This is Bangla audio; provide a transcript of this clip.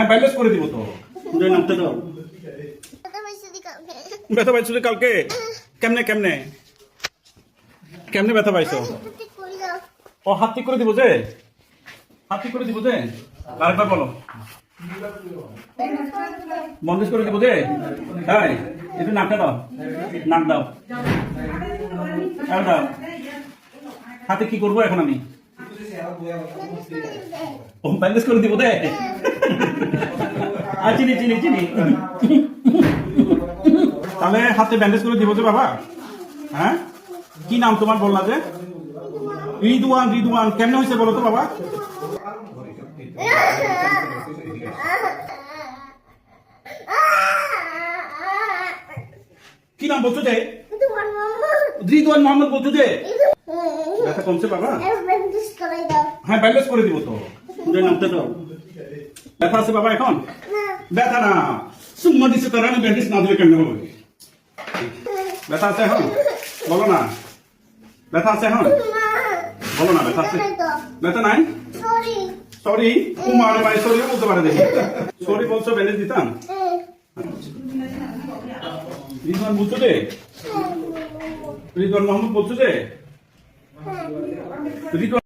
হ্যাঁ ব্যান্ডেজ করে দিব তো। নামতে দাও। ব্যথা পাইছো কালকে? কেমনে কেমনে কেমনে ব্যথা পাইছো? ও হাত ঠিক করে দিব যে, হাত ঠিক করে দিব যে। আরেকবার বলো। বন্ধেজ করে দিব যে। তাই একটু নাকটা দাও, নাক দাও, আর দাও। হাতে কি করবো এখন আমি? ও ব্যান্ডেজ করে দিব দে। আর চিনি চিনি চিনি। তাহলে হাতে ব্যান্ডেজ করে দিব যে বাবা। হ্যাঁ কি নাম তোমার বললা যে? রিদওয়ান। রিদওয়ান কেমনে হয়েছে বলো তো বাবা? কি নাম বলছো যে? রিদওয়ান মোহাম্মদ বলছো যে? ব্যথা কমছে বাবা? হ্যাঁ ব্যান্ডেজ করে দিব তো। নামতে দাও। ব্যথা আছে বাবা এখন? ব্যথা না, সুম্মা দিচ্ছে তারা, আমি ব্যান্ডেজ না দিলে কেমনে হবে? ব্যথা আছে এখন? বলো না। ব্যথা আছে এখন? বলো না ব্যথা আছে? ব্যথা নাই? সরি কুমার ভাই, সরিও বলতে পারে দেখি। সরি বলছো, ব্যান্ডেজ দিতাম। রিদওয়ান বলছো যে? রিদওয়ান মোহাম্মদ বলছো যে? রিদওয়ান